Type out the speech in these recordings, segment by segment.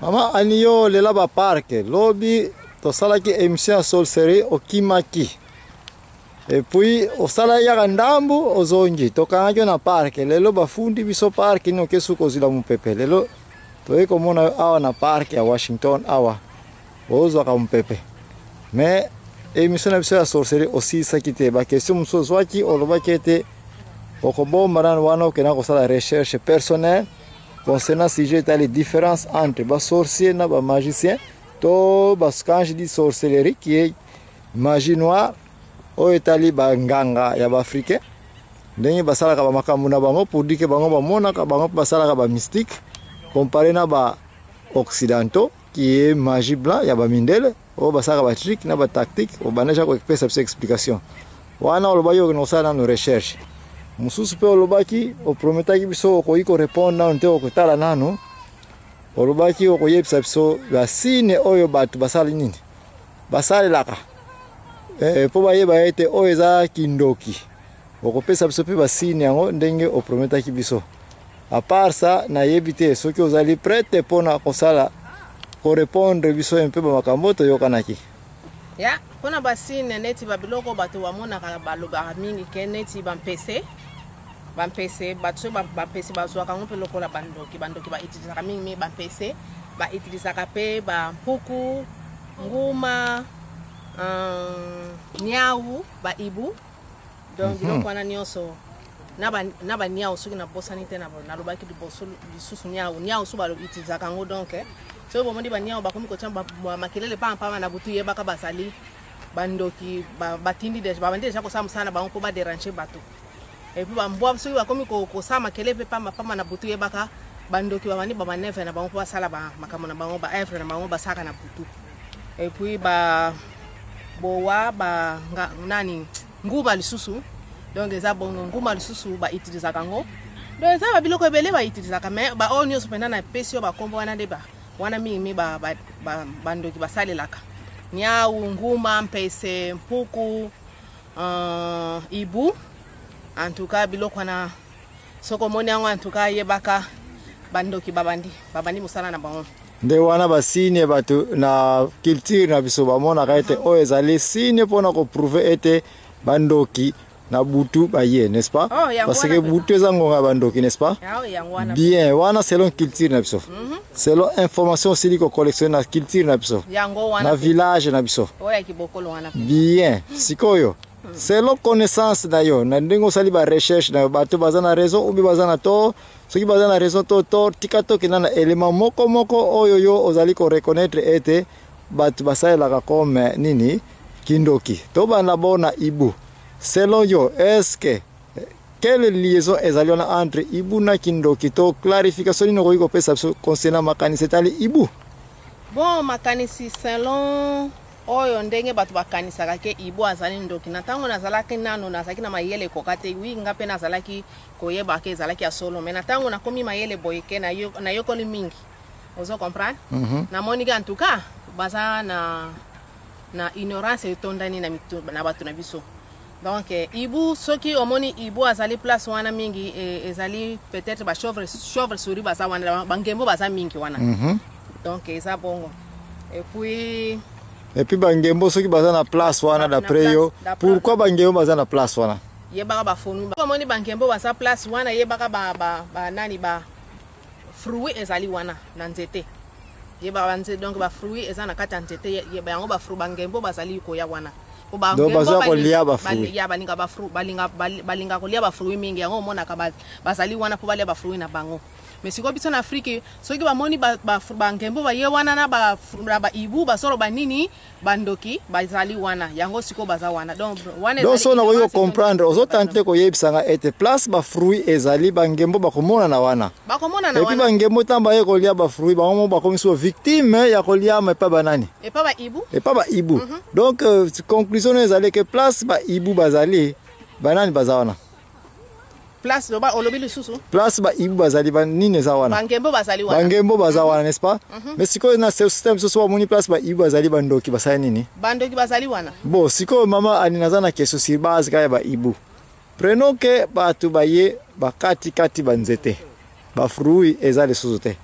Mama aniyo lela ba parke lobi to sala ki émission sorcellerie okimaki. Et puis o sala ya ndambu ozongi to kanjo na parke lelo bafundi biso parke no kesu kozila mupepe lelo to eko mona awa na parke ya Washington awa ozo ka mupepe. Mais émission na biso ya sorcellerie aussi sakite ba question muso zwaki oloba kete okobomba na wana okena ko sala recherche personnelle concernant sujet les différences entre les sorciers et les magiciens. To quand je dis sorcellerie qui est magie noire au Italie nganga ya africain. Ndenge basala ka makambo na bango pour dire que bango ba mona ka bango basala ka mystique comparé na ba occidentaux qui est magie blanc ya ba mindele o basala ba trick na ba tactique o baneja ko pesa explication. Wana olobayo no sala no recherche. Mususu pe olobaki oprometaki biso okoyiko répondre na nte okotala nano olobaki okoyebisa biso basine oyo batu basali nini basali laka po bayeba ete oyo eza kindoki okopesa biso pe basine yango ndenge oprometaki biso à part ça nayebi te soki ozali prête mpona kosala korépondre biso mpe bamakambo toyokanaki ya mpona basine neti babiloko bato bamonaka balobaka mingi ke neti bampese bato bampese bazwaka ngo mpe lokola bandoki ba utilisaka mingi bampese ba utilisaka pe bampuku nguma nyau ba ibu donc biloko wana nyonso na ba nyau soki na bosani te nalobaki liboso lisusu nyau so utilisaka ngo donc so bomoni ba nyau bakomi kotia makelele pampa na butu yebaka basali bandoki batindi babandi deja kosala mosala bango mpo baderange bato et puis bambwa soki bakomi kosala makelele mpe pamba na butu yebaka bandoki babandi bamanevre na bango mpo basala makambo na bango baevre na bango basalaka na butu et puis bowa nani nguma lisusu donc eza bongo nguma lisusu bautilisaka ngo donc eza babiloko ebele bautilisaka mais baoyo nyonso mpenza na pesi oyo bakombo wana nde wana mingi bandoki basalelaka nyau nguma mpese mpuku ibu en tout cas biloko wana soko moni yango en tout cas yebaka bandoki babandi mosala na bango nde wana basine bato na culture na biso bamonaka ete oyo ezali sine mpona koprouve ete bandoki na butu baye, n'est-ce pas? Parce que butu eza ngonga bandoki, n'est-ce pas? Bien, wana selon culture na biso. Selon information aussi ko collectionne na culture na biso. Na village na biso. Bien, sikoyo. Selon connaissance na yo, na ndingo sali ba recherche na bato bazana raison ou bazana to, soki bazana raison to tikato kinana élément moko oyo yo ozali ko reconnaître ete bato basala comme nini kindoki. To bana bona ibu. Selon yo, est-ce que quelle liaison est entre Ibu na Kindoki? To clarification no ko pesa concernant makanisi etali Ibu. Bon, makanisi selon oyo ndenge batu bakanisaka ke Ibu azali ndoki. Na tango nazalaki nano nazalaki na mayele kokate wi ngape nazalaki koyeba ke ezalaki ya solo. Mais na tango nakomi mayele boyeke na yokoli mingi. Ozo comprendre? Na moniga en tout cas baza na ignorance etondani na batu na biso. Donc Ibu soki omoni Ibu azali place wana mingi ezali peut-être ba chauve souris baza wana bangembo baza mingi wana. Donc eza bongo. Et puis bangembo soki baza na place wana d'après yo pourquoi bangembo baza na place wana? Yebaka ba fonu. Omoni bangembo baza place wana yebaka ba nani ba fruit ezali wana na nzete. Yebaka nzete donc ba fruit eza na kata nzete yeba yango ba fruit bangembo bazali koya wana. Do baza kolia ba fruit. Ya balinga kolia ba fruit mingi yango monaka bazali wana po balia ba fruit na bango. Mais siko biso na Afrique soki bamoni bangembo ba ye wana na ba Ibu basolo banini bandoki bazali wana yango siko baza wana donc wana donc so na ko comprendre ozo tenter ko yebisanga ete place ba fruit ezali bangembo bakomona na wana bakomona na wana et puis bangembo tamba ye kolia ba fruit bango bakomiso victime ya kolia mais pas banani et pas ba Ibu donc conclusion ezali que place ba Ibu bazali banani bazawana place loba olobili susu place ba Ibu bazali ba nini za wana bangembo bazali wana n'est-ce pas? Mais siko na système so so moni place ba Ibu bazali bandoki basali nini bandoki bazali wana bon siko mama aninaza na question sur base ka ba Ibu prenons que ba tu baye ba kati banzete ba fruit ezali susu te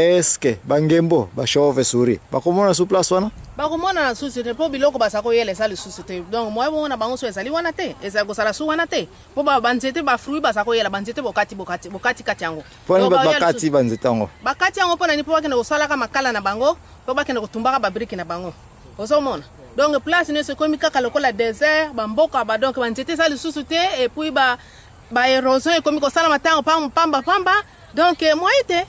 eske bangembo bashove suri bakomona su place wana bakomona na susu te po biloko basako yele sali susu te donc moi bona bango so ezali wana te eza kosala su wana te po banzete ba fruit basako yela banzete bokati kati yango poni bakati banzete yango bakati yango pona ni po bakende kosala ka makala na bango po bakende kotumbaka ba brique na bango ozomona donc place ne se komi kaka lokola désert bamboka ba donc banzete sali susu te et puis ba érosion e komi kosala matango pamba donc moi te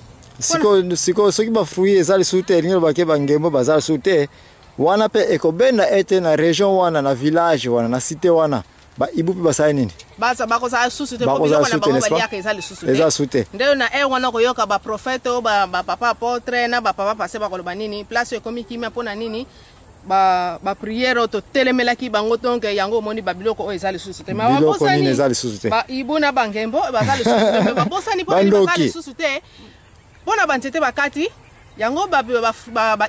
siko soki ba fruit ezali sute ngelo bake bangembo bazali sute wana pe ekobenda ete na region wana na village wana na cité wana ba ibu pe basali nini basa bakozala susu te po biloko na bango baliaka ezali susu te eza sute ndeyo na wana koyoka ba prophète ba papa apôtre na ba papa passé bakoloba nini place ekomi kimia mpona nini ba prière to telemelaki bango donc yango moni ba biloko o ezali susu te ma babosani ezali susu te ba ibu na bangembo bazali susu te me babosani po bazali susu te pona banzete bakati yango ba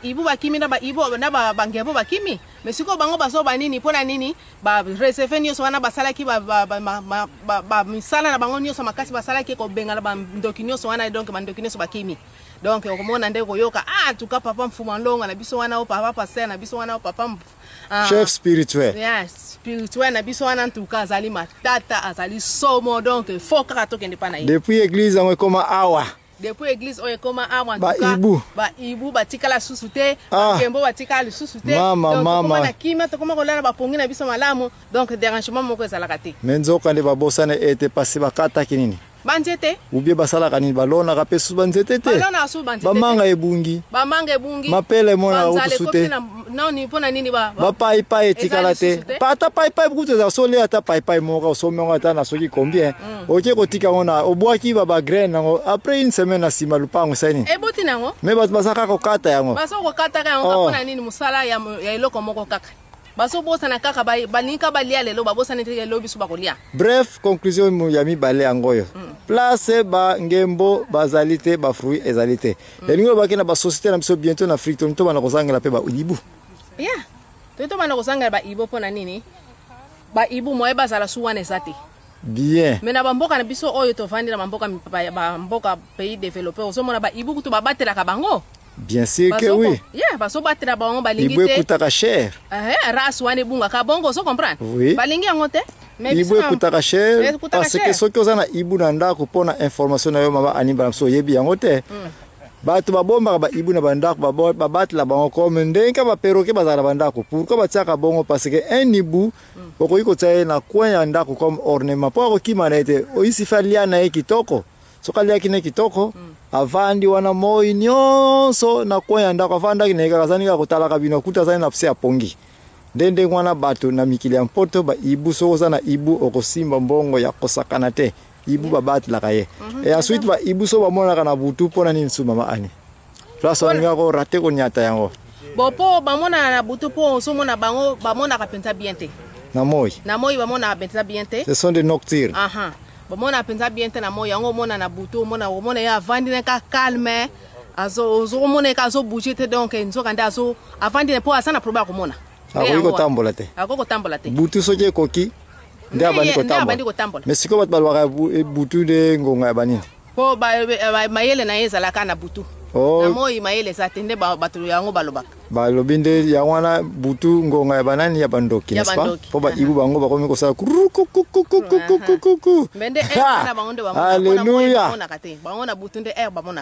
ibu bakimi na ba ibu na bangembo bakimi mais siko bango baso banini pona nini ba reserve nyonso wana basalaki ba misala na bango nyonso makasi basalaki ko benga na ba ndoki nyonso wana donc bandoki nyonso bakimi donc okomona nde koyoka tuka papa mfuma longa na biso wana o papa passer na biso wana o papa chef spirituel spirituel na biso wana ntuka azali matata azali somo donc faut kaka tokende pa na ye depuis église yango ekoma awa depuis église oyo ekoma awa ba ibu batikala susu te bangembo batikala susu te mama na kima tokoma kolala bapongi na biso malamu donc dérangement moko ezalaka te menzoka nde babosana ete pasi bakataki nini banzete ubie basalaka nini balonaka pe su banzete te bamanga ebungi mapele mona kutu te nani mpona nini bapaipai etikala te ata paipai kutu eza solia ata paipai moko osomengo ata na soki combien oke kotika ngo na obwaki bagraine yango après une semaine na nsima lupango esali nini eboti nango me bato bazaka kokata yango basokokataka yango mpona nini mosala ya eloko moko kaka basobosana kaka balinga balia lelo babosana te lelo biso bakolia bref conclusion ya mibale yango oyo place bangembo bazali te bafruit ezali te elingo baki na basociété na biso bientôt na Afrique to bana kozangela pe baibu to bana kozangela baibu mpona nini baibu moye bazala su wana eza te bien mais na bamboka na biso oyo tovandi na bamboka pays développé ozomona baibu kutu babatelaka bango. Bien sûr que oui. Baso batela bango balingi te. Ibu ekutaka cher. Race wana ebunga ka bongo so comprendre. Oui. Balingi yango te. Ibu ekutaka cher parce que soki ozana ibu na ndako pona information na yo mama animba so yebi yango te. Bato babomba ba ibu na bandako babatela bango comme ndenga ba perroquet bazala bandako. Pourquoi batiaka bongo parce que un ibu okoki kotia na coin ya ndako comme ornement. Po akokima na ete oisi falia na kitoko. Sokalia kine kitoko avandi wana moi nyonso na koya ndako avanda kine kazani ka kotala kabino kuta zani na pse apongi ndende wana bato na mikili ya mpoto ba ibu soza na ibu okosimba mbongo ya kosakana te ibu babati la kaye et ensuite ba ibu so bamona kana butu pona ni nsuma maani place wana ko rate ko nyata yango bopo bamona na butu po so mona bango bamona ka penza bien te na moi bamona penza bien te ce sont des nocturnes mona penza bien te na moya yango mona na butu mona ya vandi na ka calme azo mona ka zo bouger te donc nzoka nda azo avandi po asana problème ko mona akoko tambola te butu soje koki nda bandi ko tambola mais siko bat balwa butu de ngonga ya banini po mayele na yezala kana butu na moyi mayele sa tende bato yango balobi nde ya wana butu ngonga ya banani ya bandoki n'est-ce pas po ba ibu bango bakomi kosala Alléluia.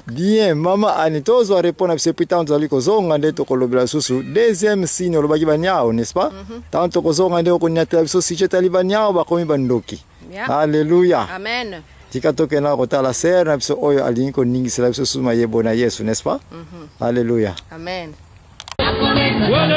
Bien mama ani tozwa répondre biso pita nzali kozonga nde tokolobela susu deuxième signe olobaki banyao n'est-ce pas tanto kozonga nde okonyatela biso si chetali banyao bakomi bandoki. Alléluia. Amen. Tika toke na kotala ser na biso oyo alingi koningisela biso suma yebo na Yesu n'est-ce pas? Alléluia. Amen. Hallelujah.